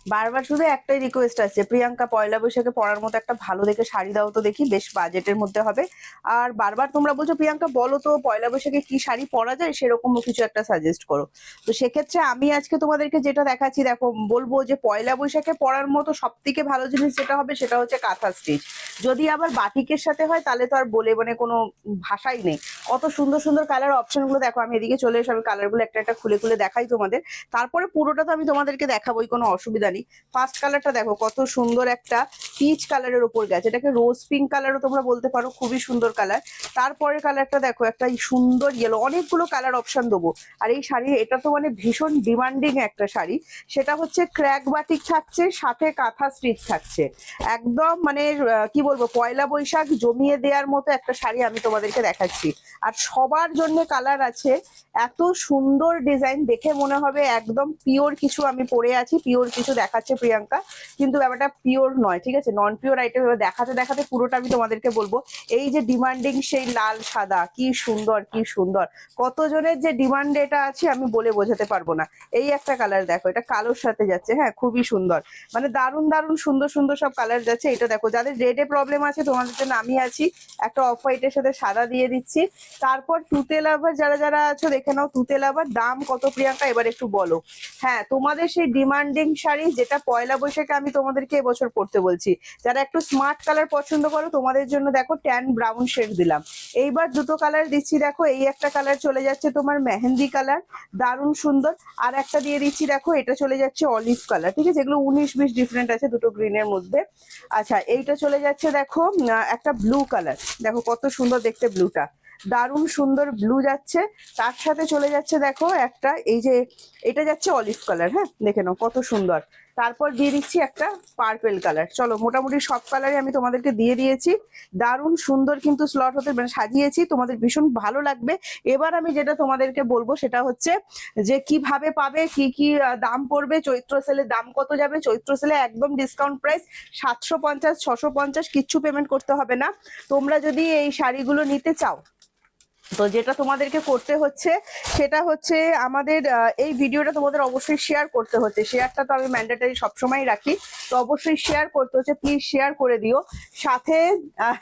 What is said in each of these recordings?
বারবার শুধু একটাই রিকোয়েস্ট আছে, প্রিয়াঙ্কা পয়লা বৈশাখে পরার মতো একটা ভালো দেখে শাড়ি দাও তো দেখি, বেশ বাজেটের মধ্যে হবে। আর বারবার তোমরা বলছো প্রিয়াঙ্কা বলো তো পয়লা বৈশাখে কি শাড়ি পরা যায়, সেরকম কিছু একটা সাজেস্ট করো। তো সেক্ষেত্রে আমি আজকে তোমাদেরকে যেটা দেখাচ্ছি, দেখো বলবো যে পয়লা বৈশাখে পরার মতো সব থেকে ভালো জিনিস যেটা হবে সেটা হচ্ছে কাঁথা স্টিচ। যদি আবার বাটিকের সাথে হয় তাহলে তো আর বলে মানে কোনো ভাষাই নেই। কত সুন্দর সুন্দর কালার অপশন গুলো দেখো, আমি এদিকে চলে এসে আমি কালার গুলো একটা একটা খুলে খুলে দেখাই তোমাদের। তারপরে পুরোটা তো আমি তোমাদেরকে দেখাবোই, কোনো অসুবিধা নেই। ফার্স্ট কালারটা দেখো কত সুন্দর একটা পিচ কালারের উপর গেছে, এটাকে রোজ পিঙ্ক কালারও তোমরা বলতে পারো, খুবই সুন্দর কালার। তারপরে কালারটা দেখো একটা সুন্দর ইয়েলো, অনেকগুলো কালার অপশন দেবো। আর এই শাড়ি এটা তো মানে ভীষণ ডিমান্ডিং একটা শাড়ি, সেটা হচ্ছে ক্র্যাক বাটিক থাকছে, সাথে কাঁথা স্টিচ থাকছে। একদম মানে কি বলবো, পয়লা বৈশাখ জমিয়ে দেওয়ার মতো একটা শাড়ি আমি তোমাদেরকে দেখাচ্ছি। আর সবার জন্য কালার আছে, এত সুন্দর ডিজাইন, দেখে মনে হবে একদম পিওর কিছু আমি পরে আছি, পিওর কিছু দেখাচ্ছে প্রিয়াঙ্কা, কিন্তু ব্যাপারটা পিওর নয়, ঠিক আছে, নন পিওর আইটেম। দেখাতে দেখাতে পুরোটা আমি তোমাদেরকে বলবো। এই যে ডিমান্ডিং সেই লাল সাদা, কি সুন্দর কি সুন্দর, কতজনের যে ডিমান্ড এটা আছে আমি বলে বোঝাতে পারবো না। এই একটা কালার দেখো, এটা কালোর সাথে যাচ্ছে, হ্যাঁ খুবই সুন্দর, মানে দারুণ দারুণ সুন্দর সুন্দর সব কালার যাচ্ছে। এটা দেখো যাদের রেডে প্রবলেম আছে তোমাদের জন্য আমি আছি, একটা অফ হোয়াইটের সাথে সাদা দিয়ে দিচ্ছি। তারপর তুতে লাভার যারা যারা আছো দেখে নাও, তুতে লাভার দাম কত প্রিয়াঙ্কা এবার একটু বলো। হ্যাঁ তোমাদের সেই ডিমান্ডিং শাড়ি যেটা পয়লা বৈশাখে আমি তোমাদেরকে এবছর পড়তে বলছি, যারা একটু স্মার্ট কালার পছন্দ করো তোমাদের জন্য দেখো ট্যান ব্রাউন শেড দিলাম। এইবার দুটো কালার দিচ্ছি দেখো, এই একটা কালার চলে যাচ্ছে তোমার মেহেন্দি কালার, দারুণ সুন্দর। আর একটা দিয়ে দিচ্ছি দেখো, এটা চলে যাচ্ছে অলিভ কালার, ঠিক আছে, এগুলো 19-20 ডিফারেন্ট আছে দুটো গ্রিনের মধ্যে। আচ্ছা এইটা চলে যাচ্ছে দেখো একটা ব্লু কালার, দেখো কত সুন্দর দেখতে ব্লুটা, দারুণ সুন্দর ব্লু যাচ্ছে। তার সাথে চলে যাচ্ছে দেখো একটা, এই যে এটা যাচ্ছে অলিভ কালার, হ্যাঁ দেখে নাও কত সুন্দর। তারপর দিয়ে দিচ্ছি একটা পার্পেল কালার। চলো মোটামুটি সব কালারই আমি তোমাদেরকে দিয়ে দিয়েছি, দারুণ সুন্দর কিন্তু স্লট হতে মানে সাজিয়েছি, তোমাদের ভীষণ ভালো লাগবে। এবার আমি যেটা তোমাদেরকে বলবো সেটা হচ্ছে যে কিভাবে পাবে, কি কি দাম পড়বে, চৈত্র সেলের দাম কত যাবে। চৈত্র সেলে একদম ডিসকাউন্ট প্রাইস, 750 650, কিচ্ছু পেমেন্ট করতে হবে না। তোমরা যদি এই শাড়িগুলো নিতে চাও তো যেটা তোমাদেরকে করতে হচ্ছে সেটা হচ্ছে আমাদের এই ভিডিওটা তোমাদের অবশ্যই শেয়ার করতে হচ্ছে, শেয়ারটা তো আমি ম্যান্ডেটারি সবসময় রাখি, তো অবশ্যই শেয়ার করতে হচ্ছে, প্লিজ শেয়ার করে দিও, সাথে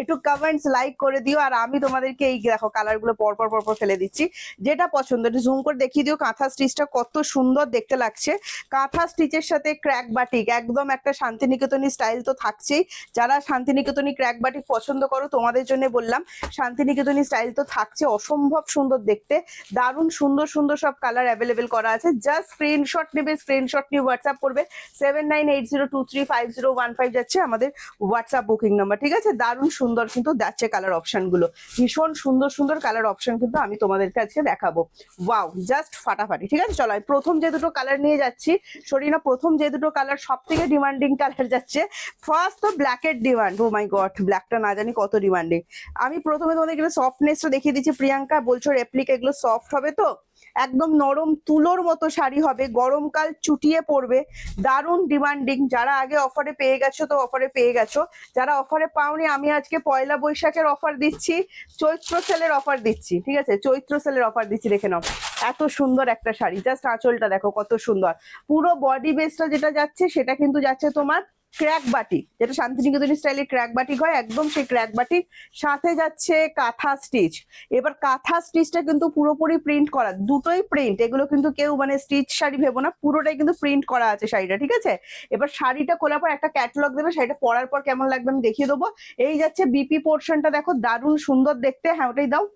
একটু কমেন্টস লাইক করে দিও। আর আমি তোমাদেরকে এই দেখো কালার গুলো পরপর পরপর ফেলে দিচ্ছি, যেটা পছন্দ একটু জুম করে দেখিয়ে দিও। কাঁথা স্টিচটা কত সুন্দর দেখতে লাগছে, কাঁথা স্টিচের সাথে ক্র্যাক বাটিক, একদম একটা শান্তিনিকেতনী স্টাইল তো থাকছেই। যারা শান্তিনিকেতনী ক্র্যাক বাটিক পছন্দ করো তোমাদের জন্য বললাম, শান্তিনিকেতনী স্টাইল তো থাকছে, অসম্ভব সুন্দর দেখতে, দারুণ সুন্দর সুন্দর সব কালার অ্যাভেলেবেল করা আছে। জাস্ট স্ক্রিনশট নেবে, স্ক্রিনশট নিয়ে হোয়াটসঅ্যাপ করবে, 7980235015 যাচ্ছে আমাদের হোয়াটসঅ্যাপ বুকিং নাম্বার, ঠিক আছে। দারুণ সুন্দর কিন্তু যাচ্ছে কালার অপশন গুলো, ভীষণ সুন্দর সুন্দর কালার অপশন কিন্তু আমি তোমাদেরকে আজকে দেখাবো। ওয়াও জাস্ট ফাটাফাটি, ঠিক আছে। চলো আমি প্রথম যে দুটো কালার নিয়ে যাচ্ছি, শরীনা প্রথম যে দুটো কালার সব থেকে ডিমান্ডিং কালার যাচ্ছে। ফার্স্ট তো ব্ল্যাকের ডিমান্ড, ও মাই গড ব্ল্যাকটা না জানি কত ডিমান্ডিং। আমি প্রথমে তোমাদের সফটনেসটা দেখিয়ে দিচ্ছি, প্রিয়াঙ্কা বলছো রেপ্লিকা এগুলো সফট হবে, তো একদম নরম তুলোর মতো শাড়ি হবে, গরমকাল চুটিয়ে পড়বে, দারুণ ডিমান্ডিং। যারা আগে অফারে পেয়ে গেছো তো অফারে পেয়ে গেছো, যারা অফারে পাওনি আমি আজকে পয়লা বৈশাখের অফার দিচ্ছি, চৈত্র সেলের অফার দিচ্ছি, ঠিক আছে, চৈত্র সেলের অফার দিচ্ছি। দেখে নাও এত সুন্দর একটা শাড়ি, জাস্ট আঁচলটা দেখো কত সুন্দর, পুরো বডি বেসটা যেটা যাচ্ছে সেটা কিন্তু যাচ্ছে তোমার ক্র্যাক বাটিক, যেটা শান্তিনিকেতনী স্টাইলের ক্র্যাক বাটিক হয়, একদম সেই ক্র্যাক বাটিক, সাথে যাচ্ছে কাঁথা স্টিচ। এবার কাঁথা স্টিচটা কিন্তু পুরোপুরি প্রিন্ট করা, দুটোই প্রিন্ট, এগুলো কিন্তু কেউ মানে স্টিচ শাড়ি ভেবো না, পুরোটাই কিন্তু প্রিন্ট করা আছে শাড়িটা, ঠিক আছে। এবার শাড়িটা খোলার পর একটা ক্যাটালগ দেবে, শাড়িটা পরার পর কেমন লাগবে আমি দেখিয়ে দেবো। এই যাচ্ছে বিপি পোর্শনটা দেখো, দারুণ সুন্দর দেখতে, হ্যাঁ ওটাই দাও।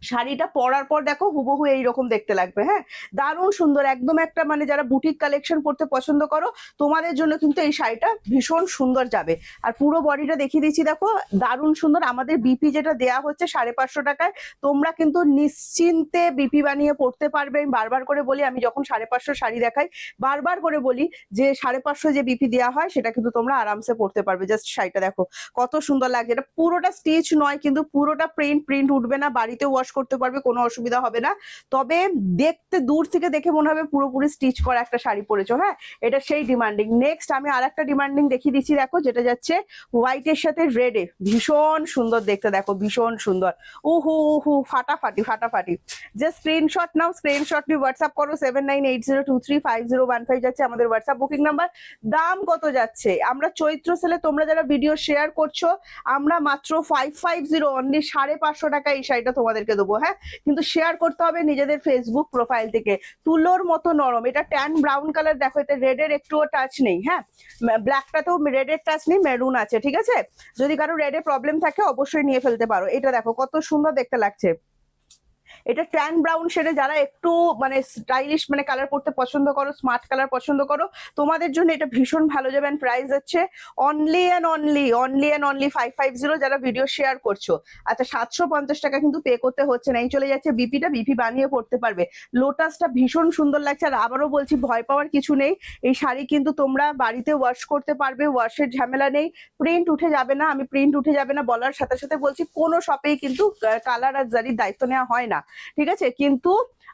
শাড়িটা পরার পর দেখো হুবহু এইরকম দেখতে লাগবে, হ্যাঁ দারুণ সুন্দর, একদম একটা মানে যারা বুটিক কালেকশন পড়তে পছন্দ করো তোমাদের জন্য কিন্তু এই শাড়িটা ভীষণ সুন্দর যাবে। আর পুরো বডিটা দেখিয়ে দিচ্ছি দেখো, দারুণ সুন্দর। আমাদের বিপি যেটা দেয়া হচ্ছে 550 টাকায়, তোমরা কিন্তু নিশ্চিন্তে বিপি বানিয়ে পড়তে পারবে। আমি বারবার করে বলি, আমি যখন 550 শাড়ি দেখাই বারবার করে বলি যে 550 যে বিপি দেওয়া হয় সেটা কিন্তু তোমরা আরামসে পড়তে পারবে। জাস্ট শাড়িটা দেখো কত সুন্দর লাগছে, এটা পুরোটা স্টিচ নয় কিন্তু পুরোটা প্রিন্ট, প্রিন্ট উঠবে না, বাড়িতে ওয়াশ ওয়াশ করতে পারবে, কোনো অসুবিধা হবে না। তবে দেখতে দূর থেকে দেখে মনে হবে পুরোপুরি স্টিচ করা একটা শাড়ি পরেছো। হ্যাঁ, এটা সেই ডিমান্ডিং। নেক্সট আমি আর একটা ডিমান্ডিং দেখিয়ে দিচ্ছি, দেখো যেটা যাচ্ছে হোয়াইটের সাথে রেডে, ভীষণ সুন্দর দেখতে, দেখো ভীষণ সুন্দর। উহু উহু ফাটাফাটি ফাটাফাটি। যে স্ক্রিনশট নাও, স্ক্রিনশট নিয়ে হোয়াটসঅ্যাপ করো 7980235015 যাচ্ছে আমাদের হোয়াটসঅ্যাপ বুকিং নাম্বার। দাম কত যাচ্ছে? আমরা চৈত্র সেলে তোমরা যারা ভিডিও শেয়ার করছো, আমরা মাত্র 550 অনলি 550 টাকা এই শাড়িটা তোমাদেরকে দেবো। হ্যাঁ, কিন্তু শেয়ার করতে হবে নিজেদের ফেসবুক প্রোফাইল থেকে। তুলোর মতো নরম, এটা ট্যান ব্রাউন কালার, দেখো এতে রেডের একটুও টাচ নেই। হ্যাঁ, ব্ল্যাকটাতেও রেডের টাচ নেই, মেরুন আছে। ঠিক আছে, যদি কারো রেডে প্রবলেম থাকে অবশ্যই নিয়ে ফেলতে পারো। এটা দেখো কত সুন্দর দেখতে লাগছে। এটা ট্যান ব্রাউন শেডে যারা একটু মানে স্টাইলিশ মানে কালার পরতে পছন্দ করো, স্মার্ট কালার পছন্দ করো, তোমাদের জন্য এটা ভীষণ ভালো যাবে। এন্ড প্রাইস হচ্ছে অনলি অ্যান্ড অনলি 550 যারা ভিডিও শেয়ার করছো। আচ্ছা, 750 টাকা কিন্তু পে করতে হচ্ছে না। এই চলে যাচ্ছে বিপিটা, বিপি বানিয়ে পড়তে পারবে। লোটাসটা ভীষণ সুন্দর লাগছে। আর আবারও বলছি, ভয় পাওয়ার কিছু নেই। এই শাড়ি কিন্তু তোমরা বাড়িতে ওয়াশ করতে পারবে, ওয়াশের ঝামেলা নেই। প্রিন্ট উঠে যাবে না, আমি প্রিন্ট উঠে যাবে না বলার সাথে সাথে বলছি, কোনো শপেই কিন্তু কালার আর জারির দায়িত্ব নেওয়া হয় না। ঠিক আছে, কিন্তু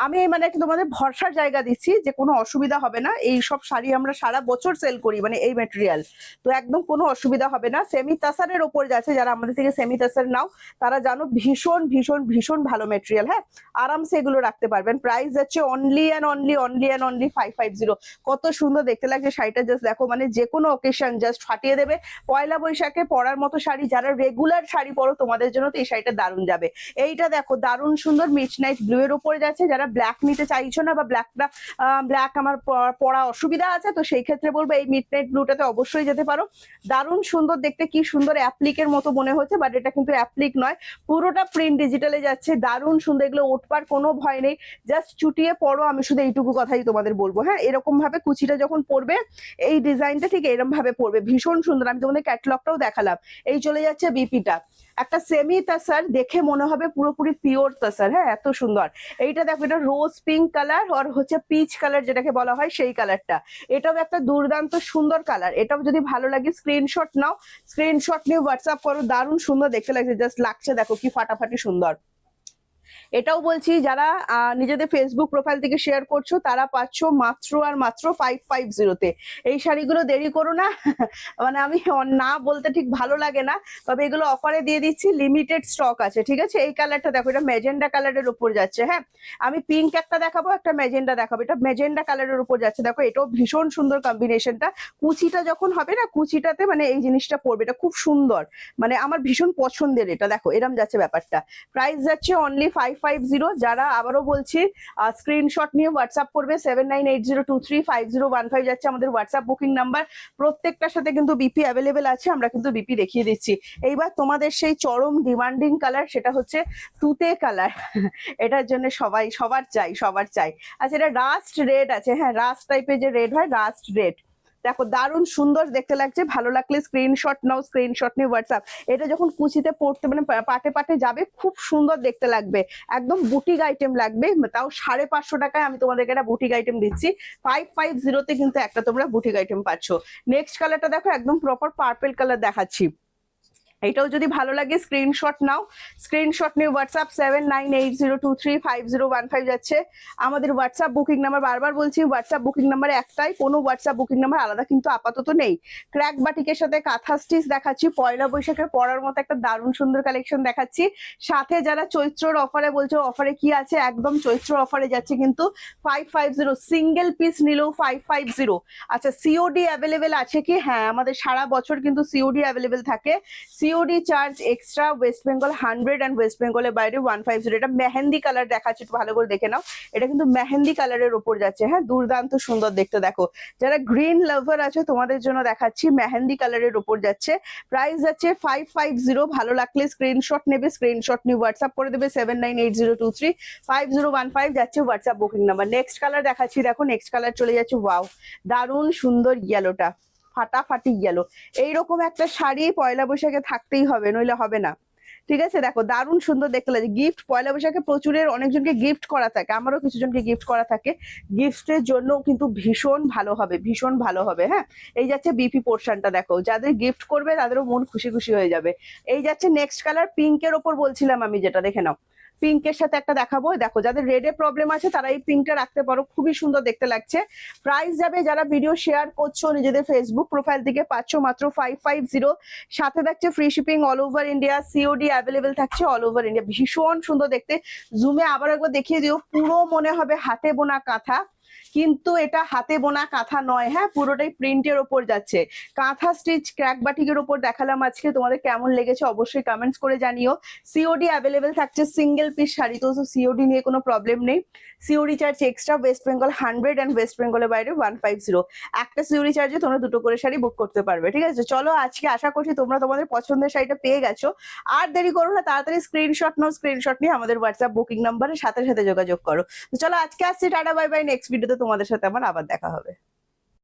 আমি মানে তোমাদের ভরসার জায়গা দিচ্ছি যে কোনো অসুবিধা হবে না। এই সব শাড়ি আমরা সারা বছর সেল করি, মানে এই ম্যাটেরিয়াল, তো একদম কোনো অসুবিধা হবে না। সেমি তাসারের ওপর যাচ্ছে, যারা আমাদের থেকে সেমি তাসার নাও তারা জানো ভীষণ ভীষণ ভীষণ ভালো ম্যাটেরিয়াল। হ্যাঁ, আরামসে এগুলো রাখতে পারবেন। প্রাইস যাচ্ছে অনলি 550। কত সুন্দর দেখতে লাগছে শাড়িটা, জাস্ট দেখো, মানে যে কোনো অকেশন জাস্ট ফাটিয়ে দেবে। পয়লা বৈশাখে পরার মতো শাড়ি, যারা রেগুলার শাড়ি পরো তোমাদের জন্য তো এই শাড়িটা দারুণ যাবে। এইটা দেখো দারুণ সুন্দর মিড নাইট ব্লু এর উপরে যাচ্ছে। যারা ব্ল্যাক নিতে চাইছো না বা ব্ল্যাক আমার পরা অসুবিধা আছে, তো সেই ক্ষেত্রে বলবো এই মিড নাইট ব্লুটাতে অবশ্যই যেতে পারো। দারুণ সুন্দর দেখতে, কি সুন্দর অ্যাপ্লিকের মতো মনে হচ্ছে, বাট এটা কিন্তু অ্যাপ্লিক নয়, পুরোটা প্রিন্ট ডিজিটালে যাচ্ছে। দারুণ সুন্দর, এগুলো ওঠবার কোনো ভয় নেই, জাস্ট চুটিয়ে পরো। আমি শুধু এইটুকু কথাই তোমাদের বলবো। হ্যাঁ, এরকম ভাবে কুচিটা যখন পরবে, এই ডিজাইনটা ঠিক এরকম ভাবে পরবে, ভীষণ সুন্দর। আমি তোমাদের ক্যাটলগটাও দেখালাম। এই চলে যাচ্ছে বিপিটা, একটা সেমি তাসার, দেখে মনে হবে পুরোপুরি পিওর তাসার। হ্যাঁ, এত সুন্দর। এইটা দেখো, এটা রোজ পিঙ্ক কালার আর হচ্ছে পিচ কালার যেটাকে বলা হয়, সেই কালারটা। এটাও একটা দুর্দান্ত সুন্দর কালার। এটাও যদি ভালো লাগে স্ক্রিনশট নাও, স্ক্রিনশট নিয়ে হোয়াটসঅ্যাপ করো। দারুণ সুন্দর দেখতে লাগছে, জাস্ট লাগছে দেখো কি ফাটাফাটি সুন্দর। এটাও বলছি, যারা নিজেদের ফেসবুক প্রোফাইল থেকে শেয়ার করছো তারা পাচ্ছ মাত্র আর মাত্র 550-তে। এই শাড়িগুলো দেরি করো না। মানে আমি না বলতে ঠিক ভালো লাগে না, তবে এগুলো অফারে দিয়ে দিচ্ছি, লিমিটেড স্টক আছে। ঠিক আছে, এই কালারটা দেখো, এটা মেজেন্ডা কালারের উপর যাচ্ছে। হ্যাঁ, আমি পিঙ্ক একটা দেখাবো, একটা মেজেন্ডা দেখাবো। এটা মেজেন্ডা কালারের উপর যাচ্ছে, দেখো এটাও ভীষণ সুন্দর কম্বিনেশনটা। কুচিটা যখন হবে না, কুচিটাতে মানে এই জিনিসটা পড়বে, এটা খুব সুন্দর, মানে আমার ভীষণ পছন্দের। এটা দেখো এরম যাচ্ছে ব্যাপারটা। প্রাইস যাচ্ছে অনলি 550। যারা আবারও বলছি স্ক্রিনশট নিয়ে হোয়াটসঅ্যাপ করবে 7980235015 যাচ্ছে আমাদের হোয়াটসঅ্যাপ বুকিং নাম্বার। প্রত্যেকটার সাথে কিন্তু বিপি অ্যাভেলেবেল আছে, আমরা কিন্তু বিপি দেখিয়ে দিচ্ছি। এইবার তোমাদের সেই চরম ডিমান্ডিং কালার, সেটা হচ্ছে তুতে কালার। এটার জন্য সবার চাই। আচ্ছা, এটা রাস্ট রেড আছে। হ্যাঁ, রাস্ট টাইপের যে রেড হয়, রাস্ট রেড, দেখো দারুণ সুন্দর দেখতে লাগছে। ভালো লাগলে স্ক্রিনশট নাও, স্ক্রিনশট নিয়ে হোয়াটসঅ্যাপ। এটা যখন কুচিতে পড়তে মানে পাটে পাটে যাবে, খুব সুন্দর দেখতে লাগবে, একদম বুটিক আইটেম লাগবে। তাও 550 টাকায় আমি তোমাদেরকে একটা বুটিক আইটেম দিচ্ছি। 550-তে কিন্তু একটা তোমরা বুটিক আইটেম পাচ্ছ। নেক্সট কালারটা দেখো, একদম প্রপার পার্পল কালার দেখাচ্ছি। এটাও যদি ভালো লাগে স্ক্রিনশট নাও, স্ক্রিনশট নিয়ে হোয়াটসঅ্যাপ 7980235015 যাচ্ছে আমাদের হোয়াটসঅ্যাপ বুকিং নাম্বার। বারবার বলছি, হোয়াটসঅ্যাপ বুকিং নাম্বার একটাই, কোনো হোয়াটসঅ্যাপ বুকিং নাম্বার আলাদা কিন্তু আপাতত নেই। ক্র্যাক বাটিকের সাথে কাঁথা স্টিচ দেখাচ্ছি, পয়লা বৈশাখের পরার মতো একটা দারুণ সুন্দর কালেকশন দেখাচ্ছি। সাথে যারা চৈত্রর অফারে বলছো, অফারে কি আছে, একদম চৈত্র অফারে যাচ্ছে কিন্তু 550, সিঙ্গেল পিস নিলেও 550। আচ্ছা, সিওডি অ্যাভেলেবেল আছে কি? হ্যাঁ, আমাদের সারা বছর কিন্তু সিওডি অ্যাভেলেবেল থাকে। COD charge extra, West Bengal 100 and West বেঙ্গলের বাইরে 150। এটা মেহেন্দি কালার দেখাচ্ছে, একটু ভালো করে দেখে নাও। এটা কিন্তু মেহেন্দি কালারের উপর যাচ্ছে। হ্যাঁ, দুর্দান্ত সুন্দর দেখতে। দেখো যারা গ্রিন লাভার আছে তোমাদের জন্য দেখাচ্ছি, মেহেন্দি কালারের উপর যাচ্ছে। প্রাইস যাচ্ছে 550। ভালো লাগলে স্ক্রিনশট নেবে, স্ক্রিনশট নিয়ে হোয়াটসঅ্যাপ করে দেবে 7980235015 যাচ্ছে WhatsApp booking number. Next colour দেখাচ্ছি, দেখো নেক্সট কালার চলে যাচ্ছে, ওয়াও দারুণ সুন্দর ইয়েলোটা, ফাটাফাটি গেলো। এইরকম একটা শাড়ি পয়লা বৈশাখে থাকতেই হবে, নইলে হবে না। ঠিক আছে, দেখো দারুণ সুন্দর দেখতে লাগে। গিফট পয়লা বৈশাখে প্রচুরের অনেকজনকে গিফট করা থাকে, আমারও কিছু জনকে গিফট করা থাকে, গিফটের জন্য কিন্তু ভীষণ ভালো হবে, ভীষণ ভালো হবে। হ্যাঁ, এই যাচ্ছে বিপি পোর্শনটা, দেখো যাদের গিফট করবে তাদেরও মন খুশি খুশি হয়ে যাবে। এই যাচ্ছে নেক্সট কালার, পিঙ্কের ওপর বলছিলাম আমি যেটা, দেখে নাও পিঙ্কের সাথে একটা দেখাবো, দেখো যাদের রেডে প্রবলেম আছে তারা এই পিঙ্কটা রাখতে পারো, খুবই সুন্দর দেখতে লাগছে। প্রাইস যাবে, যারা ভিডিও শেয়ার করছো নিজেদের ফেসবুক প্রোফাইল থেকে পাচ্ছ মাত্র 550, সাথে থাকছে free shipping all over India, COD available থাকছে অল ওভার ইন্ডিয়া। ভীষণ সুন্দর দেখতে, জুমে আবার একবার দেখিয়ে দিও, পুরো মনে হবে হাতে বোনা কাঁথা, কিন্তু এটা হাতে বোনা কাঁথা নয়, হ্যাঁ পুরোটাই প্রিন্টের ওপর যাচ্ছে। কাঁথা স্টিচ ক্র্যাক বাটিকের ওপর দেখালাম আজকে, তোমাদের কেমন লেগেছে অবশ্যই কমেন্টস করে জানিও। সিওডি অ্যাভেলেবেল থাকছে সিঙ্গেল পিস শাড়ি, তো সিওডি নিয়ে কোনো প্রবলেম নেই। COD charge extra, West Bengal 100 and West বেঙ্গলের বাইরে 150। একটা সিওডি চার্জে তোমরা দুটো করে শাড়ি বুক করতে পারবে, ঠিক আছে? চলো আজকে আশা করছি তোমরা তোমাদের পছন্দের শাড়িটা পেয়ে গেছো। আর দেরি করো না, তাড়াতাড়ি স্ক্রিনশট নাও, স্ক্রিনশট নিয়ে আমাদের হোয়াটসঅ্যাপ বুকিং নাম্বারের সাথে সাথে যোগাযোগ করো। তো চলো আজকে আসছি, টাটা বাই বাই, নেক্সট ভিডিওতে তোমাদের সাথে আমার আবার দেখা হবে।